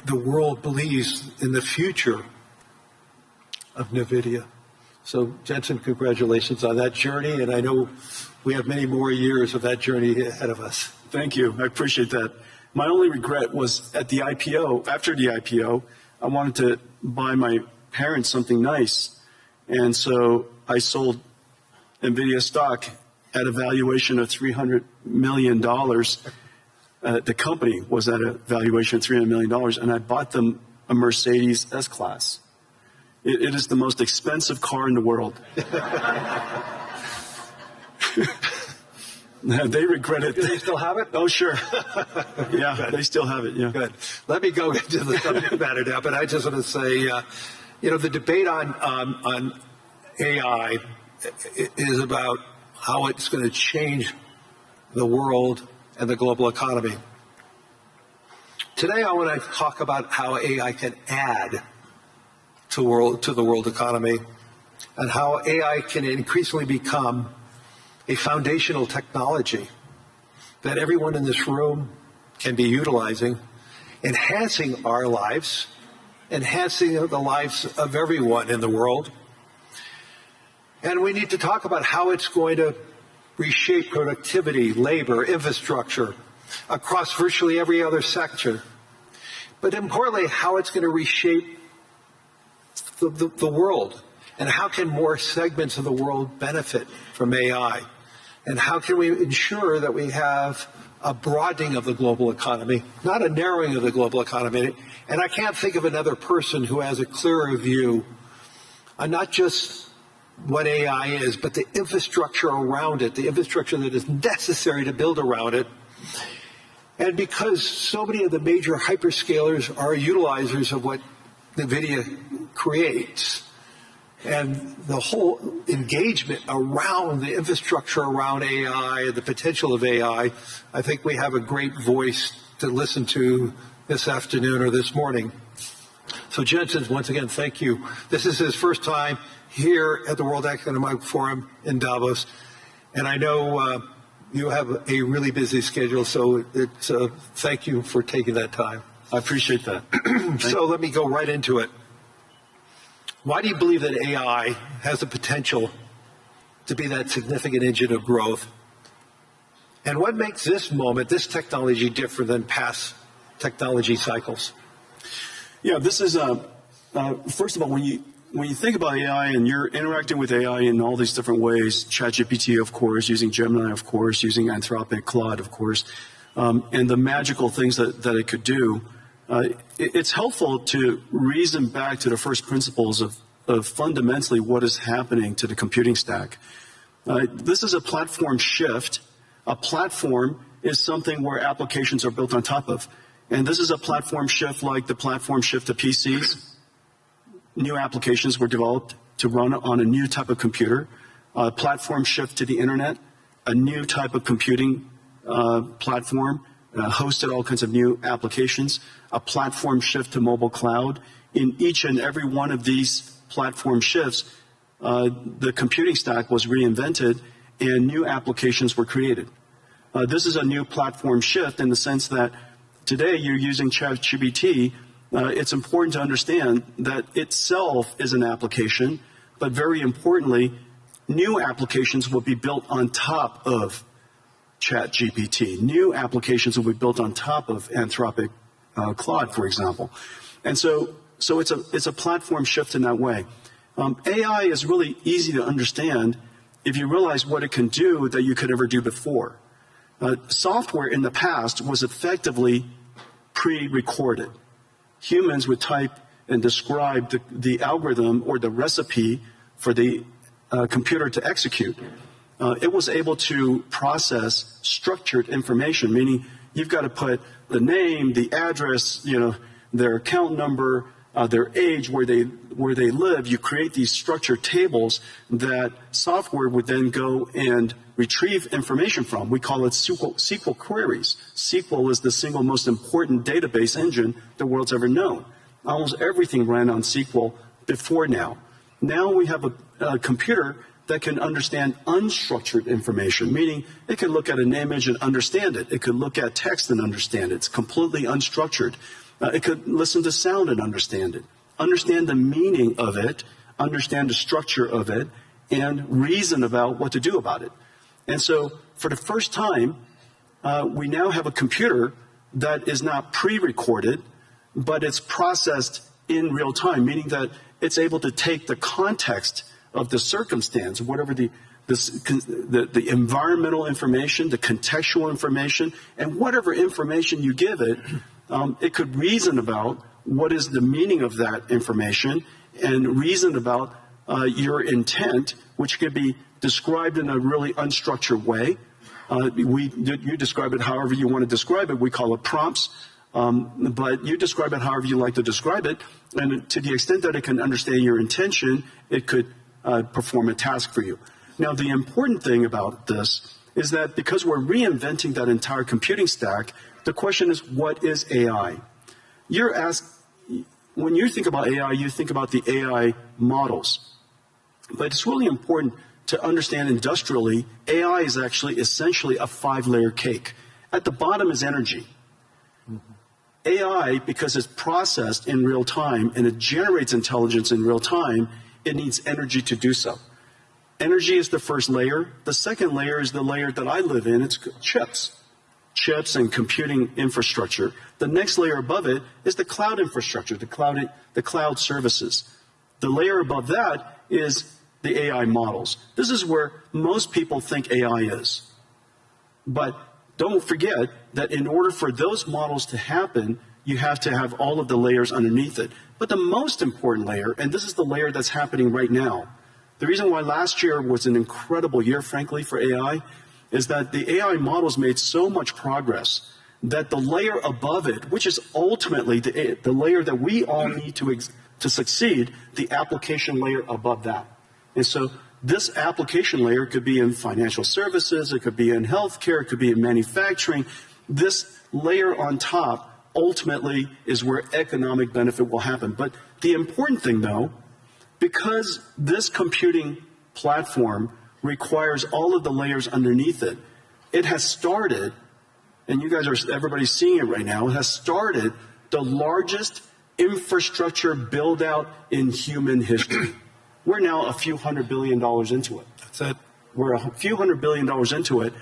the world believes in the future of NVIDIA. So, Jensen, congratulations on that journey, and I know we have many more years of that journey ahead of us. Thank you. I appreciate that. My only regret was at the IPO, after the IPO, I wanted to buy my parents something nice, and so I sold NVIDIA stock at a valuation of $300 million. The company was at a valuation of $300 million, and I bought them a Mercedes S-Class. It is the most expensive car in the world. They regret it. Do they still have it? Oh, sure. Yeah, they still have it, yeah. Good. Let me go into the subject matter now, but I just want to say, the debate on AI is about how it's going to change the world and the global economy. Today, I want to talk about how AI can add to the world economy, and how AI can increasingly become a foundational technology that everyone in this room can be utilizing, enhancing our lives, enhancing the lives of everyone in the world. And we need to talk about how it's going to reshape productivity, labor, infrastructure across virtually every other sector. But importantly, how it's going to reshape the world, and how can more segments of the world benefit from AI, and how can we ensure that we have a broadening of the global economy, not a narrowing of the global economy. And I can't think of another person who has a clearer view on not just what AI is, but the infrastructure around it, the infrastructure that is necessary to build around it. And because so many of the major hyperscalers are utilizers of what NVIDIA creates, and the whole engagement around the infrastructure around AI and the potential of AI, I think we have a great voice to listen to this afternoon or this morning. So Jensen, once again, thank you. This is his first time here at the World Economic Forum in Davos, and I know you have a really busy schedule, so thank you for taking that time. I appreciate that. So let me go right into it. Why do you believe that AI has the potential to be that significant engine of growth? And what makes this moment, this technology, different than past technology cycles? Yeah, this is, first of all, when you think about AI and you're interacting with AI in all these different ways, ChatGPT, of course, using Gemini, of course, using Anthropic, Claude, of course, and the magical things that it could do, it's helpful to reason back to the first principles of fundamentally what is happening to the computing stack. This is a platform shift. A platform is something where applications are built on top of. And this is a platform shift like the platform shift to PCs. New applications were developed to run on a new type of computer. A platform shift to the internet, a new type of computing platform, hosted all kinds of new applications, a platform shift to mobile cloud. In each and every one of these platform shifts, the computing stack was reinvented and new applications were created. This is a new platform shift in the sense that today you're using ChatGPT. It's important to understand that itself is an application, but very importantly, new applications will be built on top of ChatGPT. New applications will be built on top of Anthropic Claude, for example. And so it's a platform shift in that way. AI is really easy to understand if you realize what it can do that you could never do before. Software in the past was effectively pre-recorded. Humans would type and describe the algorithm or the recipe for the computer to execute. It was able to process structured information, meaning you've got to put the name, the address, their account number, their age, where they live. You create these structured tables that software would then go and retrieve information from. We call it SQL queries. SQL is the single most important database engine the world's ever known. Almost everything ran on SQL before now. Now we have a computer that can understand unstructured information, meaning it can look at an image and understand it. It could look at text and understand it. It's completely unstructured. It could listen to sound and understand it, understand the meaning of it, understand the structure of it, and reason about what to do about it. And so for the first time, we now have a computer that is not pre-recorded, but it's processed in real time, meaning that it's able to take the context of the circumstance, whatever the environmental information, the contextual information, and whatever information you give it, it could reason about what is the meaning of that information and reason about your intent, which could be described in a really unstructured way. You describe it however you want to describe it. We call it prompts. But you describe it however you like to describe it. And to the extent that it can understand your intention, it could perform a task for you. Now, the important thing about this is that because we're reinventing that entire computing stack, the question is, what is AI? You're asked, when you think about AI, you think about the AI models. But it's really important to understand industrially, AI is actually essentially a 5-layer cake. At the bottom is energy. AI, because it's processed in real time and it generates intelligence in real time, it needs energy to do so. Energy is the first layer. The second layer is the layer that I live in. It's chips and computing infrastructure. The next layer above it is the cloud infrastructure, the cloud services. The layer above that is the AI models. This is where most people think AI is. But don't forget that in order for those models to happen, you have to have all of the layers underneath it. But the most important layer, and this is the layer that's happening right now, the reason why last year was an incredible year, frankly, for AI, is that the AI models made so much progress that the layer above it, which is ultimately the layer that we all need to succeed, the application layer above that. And so this application layer could be in financial services, it could be in healthcare, it could be in manufacturing. This layer on top ultimately is where economic benefit will happen. But the important thing, though, because this computing platform requires all of the layers underneath it, it has started, and everybody's seeing it right now, it has started the largest infrastructure build out in human history. We're now a few $100 billion into it. That's it. We're a few $100 billion into it.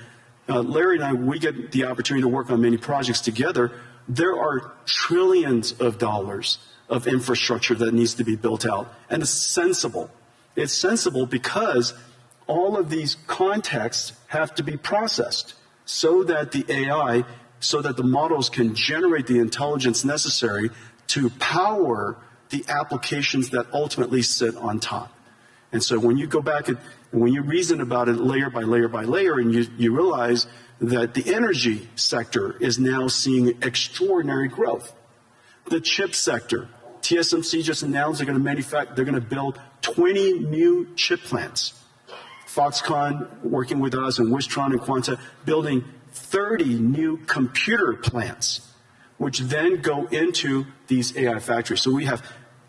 Larry and I, we get the opportunity to work on many projects together. There are trillions of dollars of infrastructure that needs to be built out. And it's sensible. It's sensible because all of these contexts have to be processed so that the AI, so that the models can generate the intelligence necessary to power the applications that ultimately sit on top. And so when you go back and when you reason about it layer by layer by layer, and you realize that the energy sector is now seeing extraordinary growth. The chip sector, TSMC just announced they're going to build 20 new chip plants. Foxconn working with us, and Wistron and Quanta building 30 new computer plants, which then go into these AI factories. So we have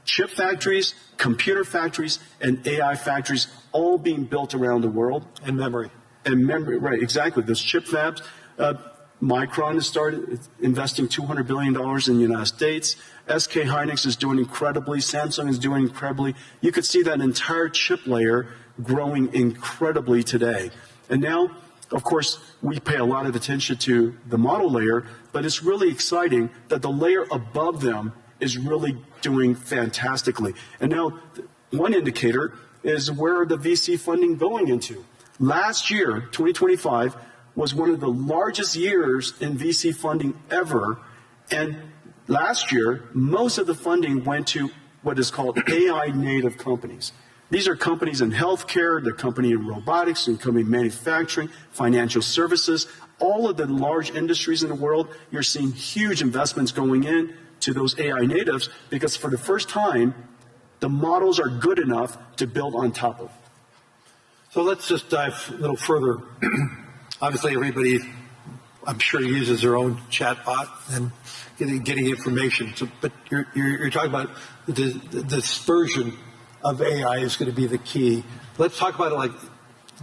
chip factories, computer factories, and AI factories all being built around the world. And memory. And memory, right, exactly. Those chip fabs. Micron has started investing $200 billion in the United States. SK Hynix is doing incredibly. Samsung is doing incredibly. You could see that entire chip layer growing incredibly today. And now, of course, we pay a lot of attention to the model layer, but it's really exciting that the layer above them is really doing fantastically. And now, one indicator is where the VC funding going into. Last year, 2025, was one of the largest years in VC funding ever. And last year, most of the funding went to what is called AI native companies. These are companies in healthcare, they're company in robotics, and company in manufacturing, financial services. All of the large industries in the world, you're seeing huge investments going in to those AI natives because for the first time, the models are good enough to build on top of. So let's just dive a little further. Obviously, everybody, I'm sure, uses their own chatbot and getting information. So, but you're talking about this version of AI is going to be the key. Let's talk about it like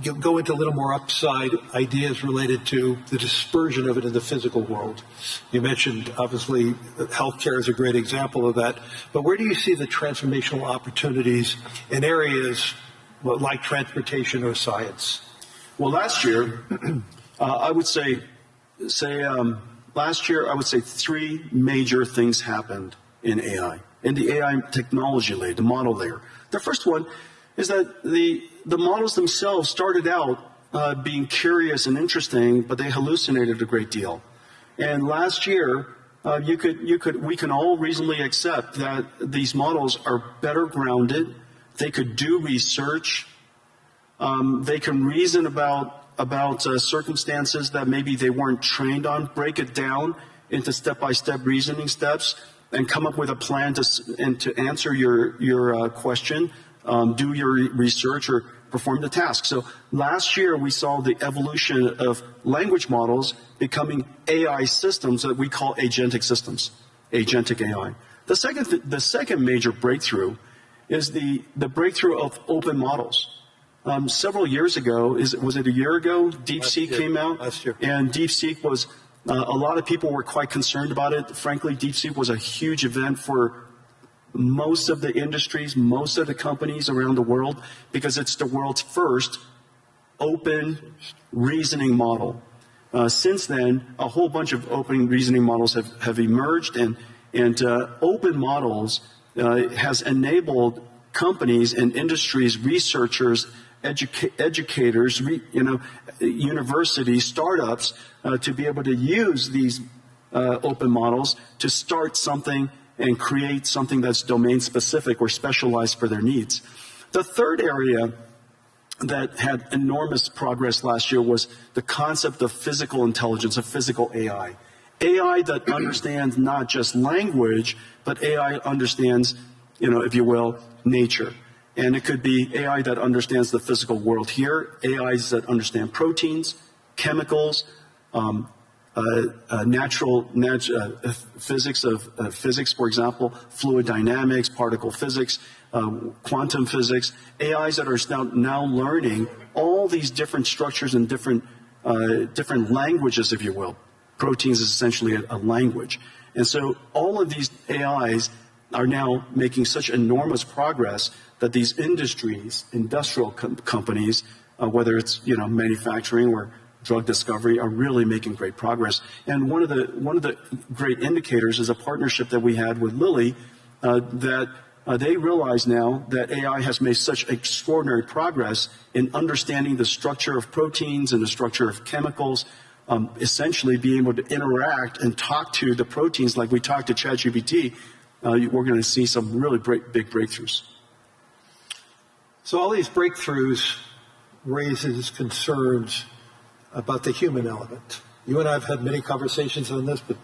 go into a little more upside ideas related to the dispersion of it in the physical world. You mentioned, obviously, healthcare is a great example of that. But where do you see the transformational opportunities in areas like transportation or science? Well, last year, I would say three major things happened in AI, in the AI technology layer, the model layer. The first one is that the models themselves started out being curious and interesting, but they hallucinated a great deal. And last year, we can all reasonably accept that these models are better grounded. They could do research. They can reason about circumstances that maybe they weren't trained on, break it down into step-by-step reasoning steps, and come up with a plan to answer your question, do your research, or perform the task. So last year we saw the evolution of language models becoming AI systems that we call agentic systems, agentic AI. The second major breakthrough is the breakthrough of open models. Several years ago, was it a year ago, DeepSeek came out? Last year. And DeepSeek was, a lot of people were quite concerned about it. Frankly, DeepSeek was a huge event for most of the industries, most of the companies around the world, because it's the world's first open reasoning model. Since then, a whole bunch of open reasoning models have emerged, and open models has enabled companies and industries, researchers, educators, universities, startups to be able to use these open models to start something and create something that's domain specific or specialized for their needs. The third area that had enormous progress last year was the concept of physical intelligence, of physical AI. AI that understands not just language, but AI understands, if you will, nature. And it could be AI that understands the physical world here, AIs that understand proteins, chemicals, natural physics of physics, for example, fluid dynamics, particle physics, quantum physics, AIs that are now learning all these different structures and different languages, if you will. Proteins is essentially a language. And so all of these AIs are now making such enormous progress that these industries, industrial companies, whether it's manufacturing or drug discovery, are really making great progress. And one of the great indicators is a partnership that we had with Lilly, that they realize now that AI has made such extraordinary progress in understanding the structure of proteins and the structure of chemicals, essentially being able to interact and talk to the proteins like we talk to ChatGPT. We're going to see some really big breakthroughs. So all these breakthroughs raises concerns about the human element. You and I have had many conversations on this, but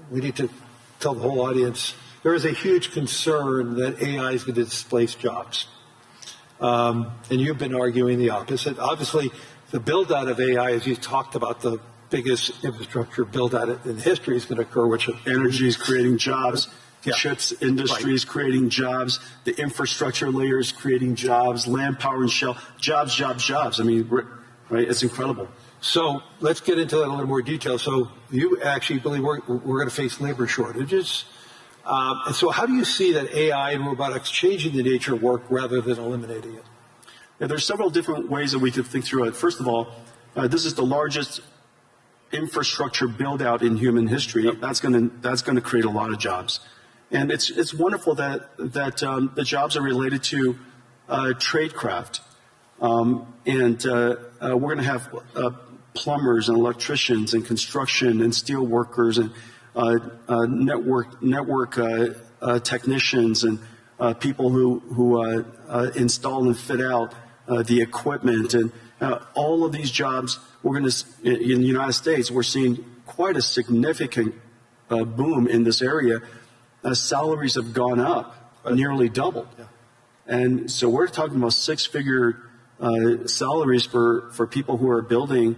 we need to tell the whole audience there is a huge concern that AI is going to displace jobs. And you've been arguing the opposite. Obviously, the build-out of AI, as you talked about, the biggest infrastructure build-out in history is going to occur, which energy is creating jobs. Yeah. Chips industry is creating jobs. The infrastructure layer is creating jobs. Land, power, and shell. Jobs. I mean, right? It's incredible. So let's get into that in a little more detail. So you actually believe we're going to face labor shortages. And so how do you see that AI and robotics changing the nature of work rather than eliminating it? Yeah, there's several different ways that we could think through it. First of all, this is the largest infrastructure build-out in human history. Yep. That's going to create a lot of jobs. And it's wonderful that the jobs are related to tradecraft, and we're going to have plumbers and electricians and construction and steel workers and network technicians and people who install and fit out the equipment, and all of these jobs. We're going to in the United States, we're seeing quite a significant boom in this area. Salaries have gone up, nearly doubled. Yeah. And so we're talking about six-figure salaries for people who are building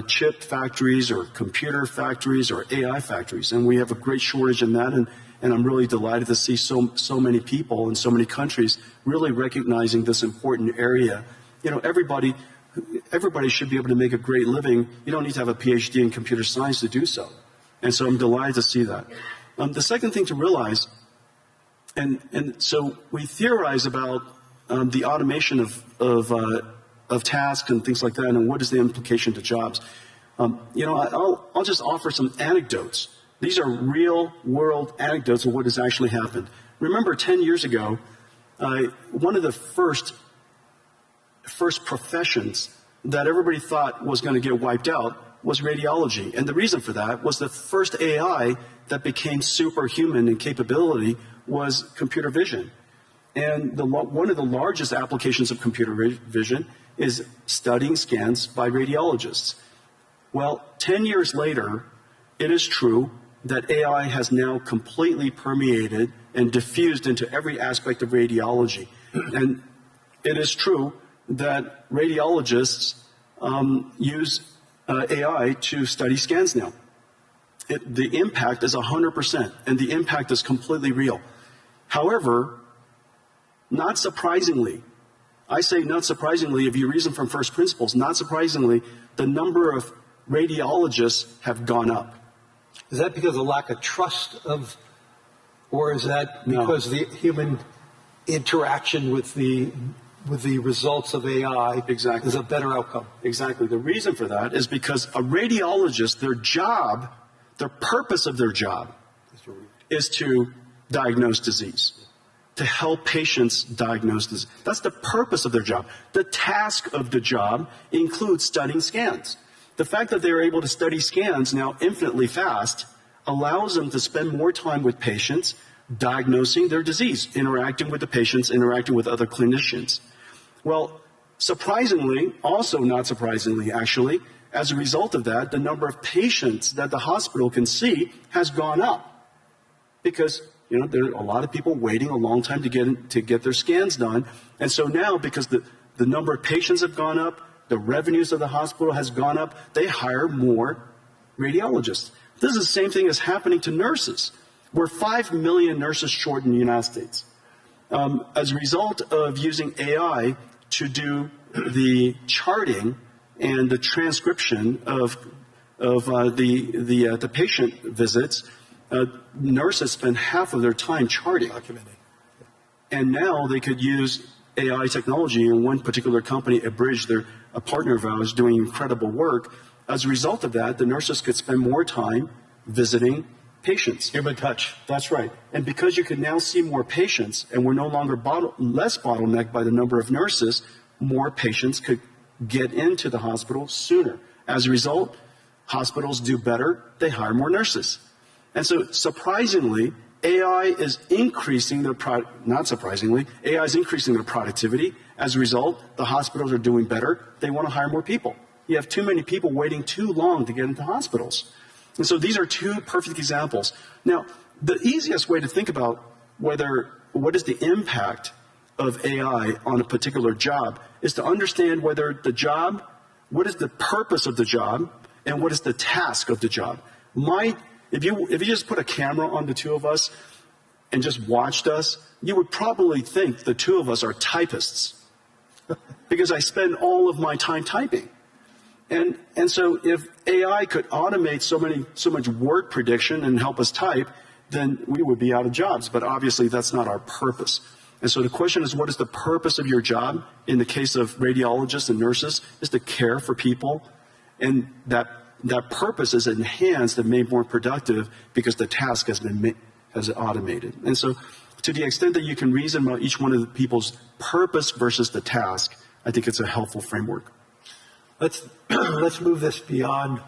chip factories or computer factories or AI factories. And we have a great shortage in that. And I'm really delighted to see so many people in so many countries really recognizing this important area. Everybody everybody should be able to make a great living. You don't need to have a PhD in computer science to do so. And so I'm delighted to see that. The second thing to realize, and so we theorize about the automation of tasks and things like that, and what is the implication to jobs. I'll just offer some anecdotes. These are real world anecdotes of what has actually happened. Remember 10 years ago, one of the first professions that everybody thought was going to get wiped out was radiology. And the reason for that was the first AI that became superhuman in capability was computer vision. And one of the largest applications of computer vision is studying scans by radiologists. Well, 10 years later, it is true that AI has now completely permeated and diffused into every aspect of radiology. And it is true that radiologists use AI to study scans now. The impact is 100%, and the impact is completely real. However, not surprisingly, I say not surprisingly, if you reason from first principles, not surprisingly, the number of radiologists have gone up. Is that because of lack of trust or is that because the human interaction with the results of AI exactly. is a better outcome? Exactly. The reason for that is because a radiologist, the purpose of their job is to diagnose disease, to help patients diagnose disease. That's the purpose of their job. The task of the job includes studying scans. The fact that they're able to study scans now infinitely fast allows them to spend more time with patients, diagnosing their disease, interacting with the patients, interacting with other clinicians. Well, surprisingly, also not surprisingly actually, as a result of that, the number of patients that the hospital can see has gone up. Because, there are a lot of people waiting a long time to get their scans done. And so now, because the number of patients have gone up, the revenues of the hospital has gone up, they hire more radiologists. This is the same thing as happening to nurses. We're 5 million nurses short in the United States. As a result of using AI to do the charting and the transcription of the patient visits, nurses spend half of their time charting. Documenting. And now they could use AI technology, and one particular company, Abridge, they're a partner of ours doing incredible work. As a result of that, the nurses could spend more time visiting patients. Human touch. That's right. And because you can now see more patients, and we're no longer less bottlenecked by the number of nurses, more patients could get into the hospital sooner. As a result, hospitals do better, they hire more nurses. And so surprisingly, AI is increasing not surprisingly, AI is increasing their productivity. As a result, the hospitals are doing better. They want to hire more people. You have too many people waiting too long to get into hospitals. And so these are two perfect examples. Now, the easiest way to think about what is the impact of AI on a particular job is to understand what is the purpose of the job and what is the task of the job. If you just put a camera on the two of us and just watched us, you would probably think the two of us are typists because I spend all of my time typing. And so if AI could automate so much word prediction and help us type, then we would be out of jobs. But obviously that's not our purpose. And so the question is, what is the purpose of your job? In the case of radiologists and nurses, is to care for people. And that purpose is enhanced and made more productive because the task has automated. And so to the extent that you can reason about each one of the people's purpose versus the task, I think it's a helpful framework. Let's move this beyond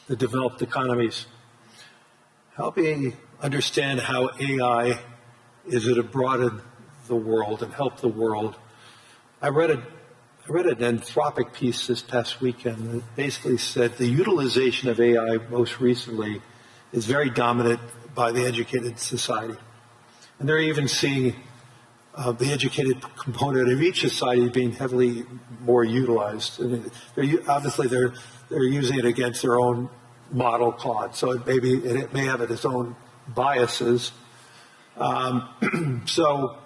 the developed economies. Help me understand how AI is it to broaden the world and help the world. I read an Anthropic piece this past weekend that basically said the utilization of AI most recently is very dominant by the educated society. And they're even seeing the educated component of each society being heavily more utilized. And they're using it against their own model Claude, so it may have its own biases. So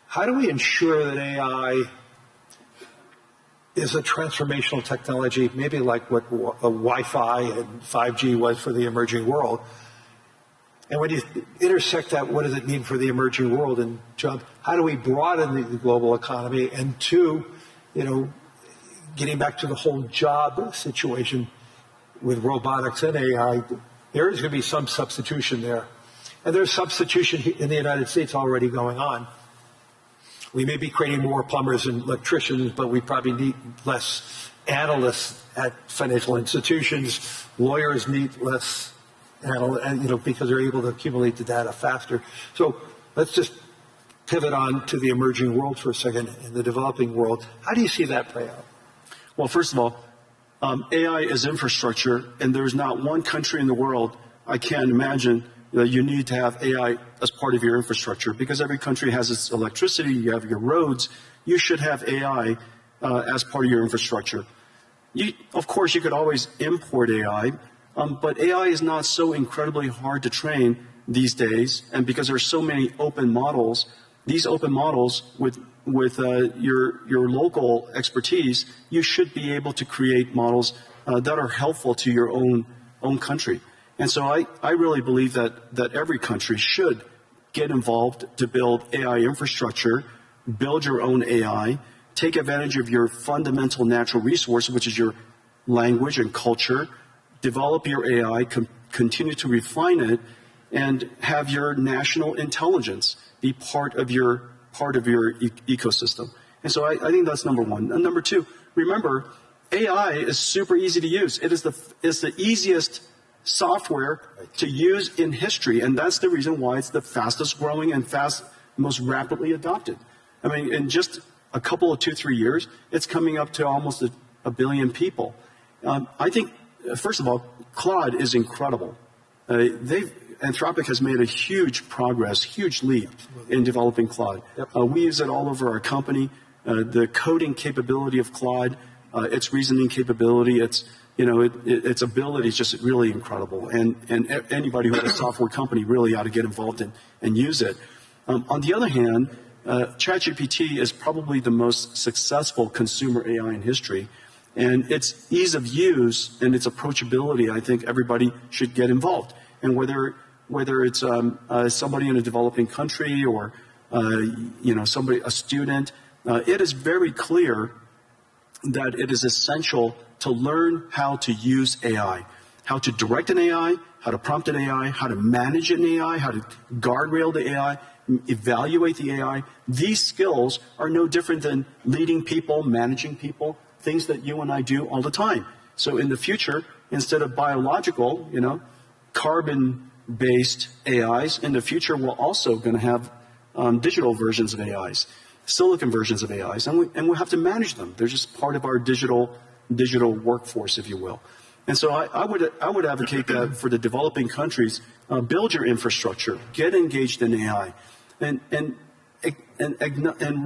how do we ensure that AI is a transformational technology, maybe like what Wi-Fi and 5G was for the emerging world. And when you intersect that, what does it mean for the emerging world? And John, how do we broaden the global economy? And two, getting back to the whole job situation with robotics and AI, there is going to be some substitution there. And there's substitution in the United States already going on. We may be creating more plumbers and electricians, but we probably need less analysts at financial institutions. Lawyers need less because they're able to accumulate the data faster. So let's just pivot on to the emerging world for a second, in the developing world. How do you see that play out? Well, first of all, AI is infrastructure, and there's not one country in the world, I can't imagine, that you need to have AI as part of your infrastructure, because every country has its electricity, you have your roads, you should have AI as part of your infrastructure. Of course, you could always import AI, but AI is not so incredibly hard to train these days, and because there's so many open models, these open models with your local expertise, you should be able to create models that are helpful to your own country. And so I really believe that every country should get involved to build AI infrastructure, build your own AI, take advantage of your fundamental natural resource, which is your language and culture, develop your AI, continue to refine it, and have your national intelligence be part of your ecosystem. And so I think that's number one. And number two, remember, AI is super easy to use. It's the easiest software to use in history, and that's the reason why it's the fastest growing and most rapidly adopted. I mean, in just a couple of 2-3 years, it's coming up to almost a billion people. I think, first of all, Claude is incredible. Anthropic has made a huge progress, huge leap in developing Claude. Yep. We use it all over our company. The coding capability of Claude, its reasoning capability, its ability is just really incredible. And anybody who has a software company really ought to get involved and use it. On the other hand, ChatGPT is probably the most successful consumer AI in history. And its ease of use and its approachability, I think everybody should get involved. And whether it's somebody in a developing country or a student, it is very clear that it is essential to learn how to use AI, how to direct an AI, how to prompt an AI, how to manage an AI, how to guardrail the AI, evaluate the AI. These skills are no different than leading people, managing people, things that you and I do all the time. So in the future, instead of biological, carbon-based AIs, in the future we're also going to have digital versions of AIs, silicon versions of AIs, and we'll have to manage them. They're just part of our digital workforce, if you will. And so I would advocate that for the developing countries, build your infrastructure, get engaged in AI, and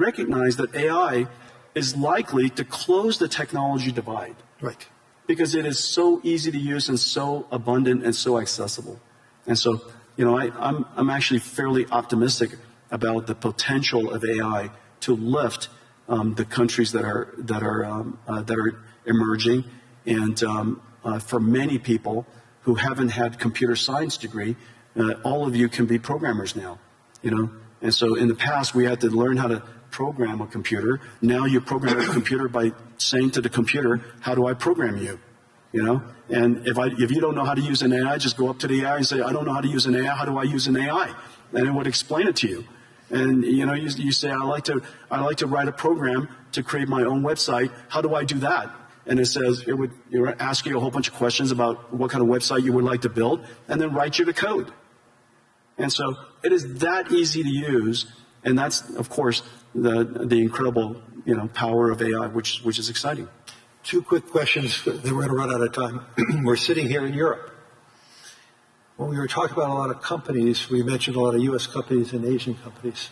recognize that AI is likely to close the technology divide. Right. Because it is so easy to use and so abundant and so accessible. And so, I'm actually fairly optimistic about the potential of AI to lift the countries that are emerging, and for many people who haven't had computer science degree, all of you can be programmers now, And so in the past we had to learn how to program a computer. Now you program a computer by saying to the computer, "How do I program you?" And if you don't know how to use an AI, just go up to the AI and say, "I don't know how to use an AI. How do I use an AI?" And it would explain it to you. And you say, I like to write a program to create my own website. How do I do that? And it says it would ask you a whole bunch of questions about what kind of website you would like to build, and then write you the code. And so it is that easy to use, and that's of course the incredible power of AI, which is exciting. Two quick questions, then we're going to run out of time. We're sitting here in Europe. When we were talking about a lot of companies, we mentioned a lot of U.S. companies and Asian companies.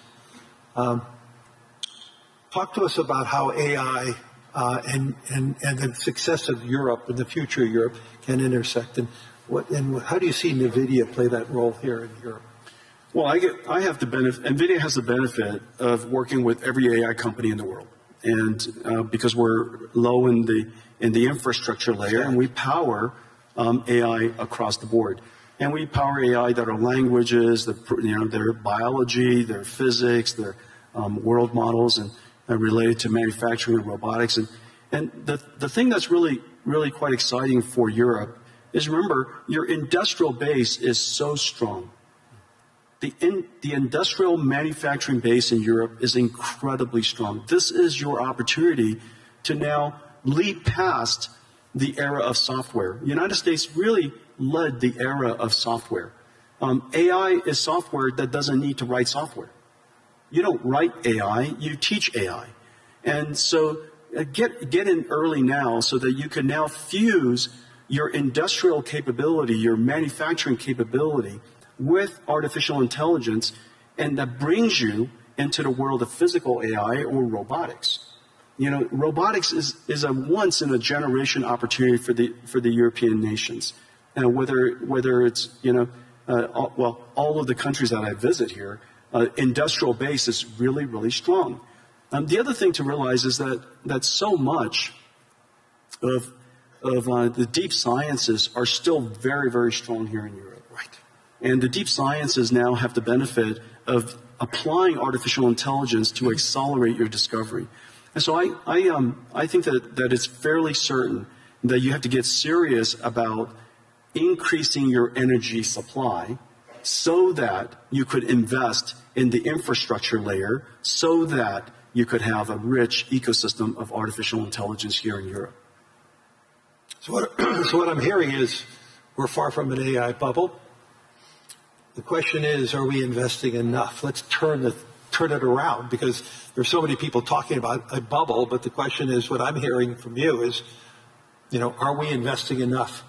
Talk to us about how AI and the success of Europe and the future of Europe can intersect, and how do you see NVIDIA play that role here in Europe? Well, I have the benefit. NVIDIA has the benefit of working with every AI company in the world. because we're low in the infrastructure layer, and we power AI across the board. And we power AI that are languages, their biology, their physics, their world models, and related to manufacturing and robotics. And the thing that's really, really quite exciting for Europe is, remember, your industrial base is so strong. The industrial manufacturing base in Europe is incredibly strong. This is your opportunity to now leap past the era of software. The United States really led the era of software. AI is software that doesn't need to write software. You don't write AI, you teach AI. And so get in early now so that you can now fuse your industrial capability, your manufacturing capability with artificial intelligence, and that brings you into the world of physical AI or robotics. Robotics is a once in a generation opportunity for the European nations. And whether it's, all of the countries that I visit here, industrial base is really, really strong. The other thing to realize is that so much of the deep sciences are still very, very strong here in Europe. Right. And the deep sciences now have the benefit of applying artificial intelligence to accelerate your discovery. And so I think that it's fairly certain that you have to get serious about increasing your energy supply so that you could invest in the infrastructure layer so that you could have a rich ecosystem of artificial intelligence here in Europe. So what I'm hearing is we're far from an AI bubble. The question is, are we investing enough? Let's turn it around, because there's so many people talking about a bubble, but the question is, what I'm hearing from you is, are we investing enough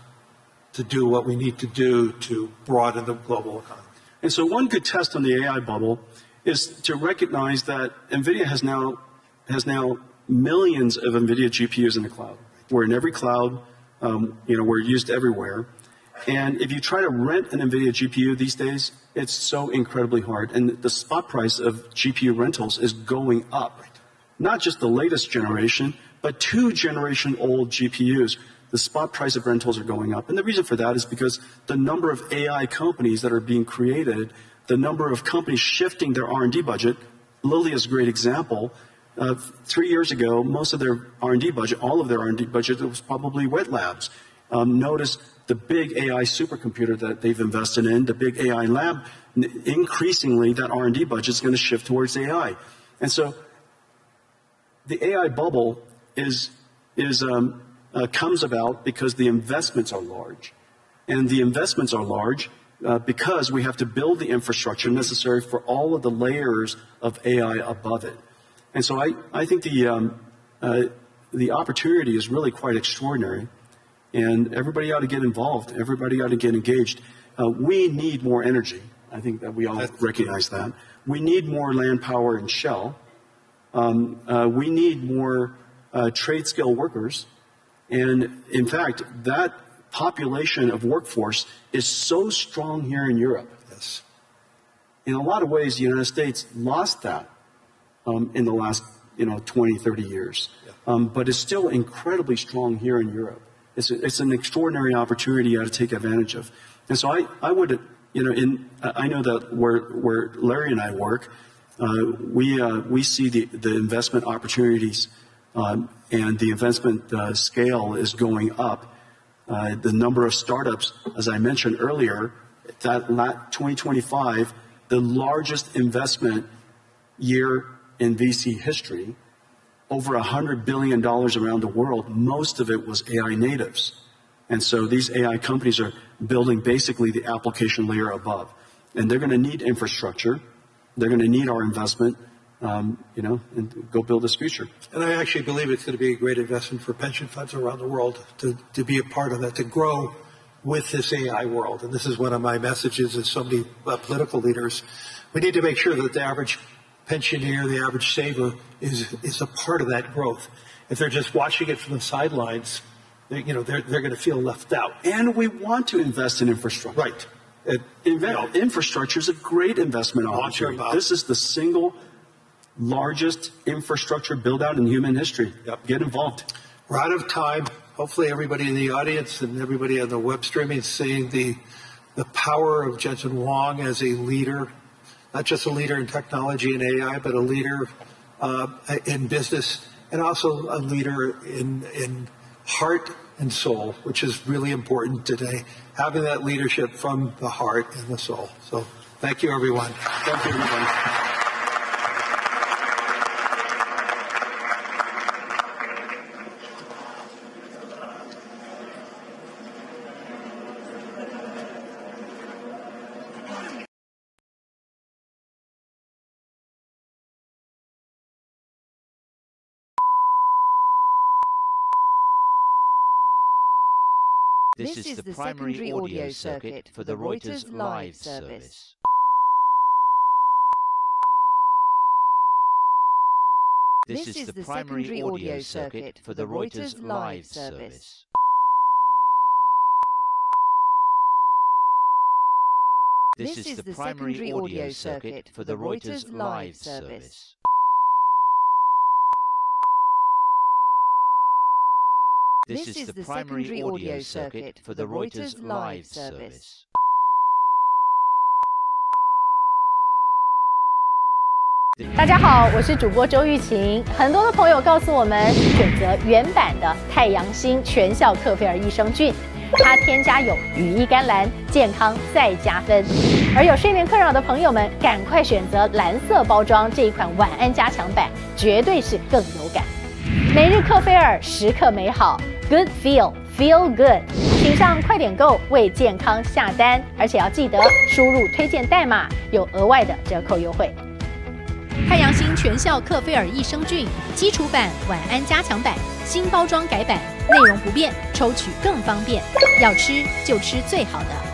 to do what we need to do to broaden the global economy? And so one good test on the AI bubble is to recognize that NVIDIA has now millions of NVIDIA GPUs in the cloud. We're in every cloud, we're used everywhere. And if you try to rent an NVIDIA GPU these days, it's so incredibly hard. And the spot price of GPU rentals is going up. Not just the latest generation, but 2-generation-old GPUs. The spot price of rentals are going up. And the reason for that is because the number of AI companies that are being created, the number of companies shifting their R&D budget, Lilly is a great example. 3 years ago, most of their R&D budget, all of their R&D budget, was probably wet labs. Notice the big AI supercomputer that they've invested in, the big AI lab, increasingly that R&D budget is going to shift towards AI. And so the AI bubble comes about because the investments are large. And the investments are large because we have to build the infrastructure necessary for all of the layers of AI above it. And so I think the opportunity is really quite extraordinary. And everybody ought to get involved. Everybody ought to get engaged. We need more energy. I think that we all recognize that. We need more land power and shell. We need more trade skill workers. And in fact, that population of workforce is so strong here in Europe. Yes. In a lot of ways, the United States lost that in the last 20, 30 years. Yeah. But it's still incredibly strong here in Europe. It's an extraordinary opportunity you ought to take advantage of. And so I would, I know that where Larry and I work, we see the investment opportunities and the investment scale is going up. The number of startups, as I mentioned earlier, that 2025, the largest investment year in VC history, over $100 billion around the world. Most of it was AI natives. And so these AI companies are building basically the application layer above. And they're going to need infrastructure. They're going to need our investment, and go build this future. And I actually believe it's going to be a great investment for pension funds around the world to be a part of that, to grow with this AI world. And this is one of my messages as so many political leaders. We need to make sure that the average pensioner, the average saver, is a part of that growth. If they're just watching it from the sidelines, they're going to feel left out. And we want to invest in infrastructure. Right. Infrastructure is a great investment opportunity. This is the single largest infrastructure build out in human history. Yep. Get involved. We're out of time. Hopefully everybody in the audience and everybody on the web streaming is seeing the power of Jensen Huang as a leader, not just a leader in technology and AI, but a leader in business, and also a leader in heart and soul, which is really important today, having that leadership from the heart and the soul. So thank you, everyone. Thank you, everyone. This is the primary audio circuit for the Reuters live service. This is the primary audio circuit for the Reuters live service. This is the primary audio circuit for the Reuters live service. This is the primary audio circuit for the Reuters live service. 大家好，我是主播周玉琴。很多的朋友告诉我们，选择原版的太阳星全效克菲尔益生菌，它添加有羽衣甘蓝，健康再加分。而有睡眠困扰的朋友们，赶快选择蓝色包装这一款晚安加强版，绝对是更有感。每日克菲尔，时刻美好 ，Good Feel Good， 请上快点购为健康下单，而且要记得输入推荐代码，有额外的折扣优惠。太阳星全效克菲尔益生菌基础版、晚安加强版，新包装改版，内容不变，抽取更方便。要吃就吃最好的。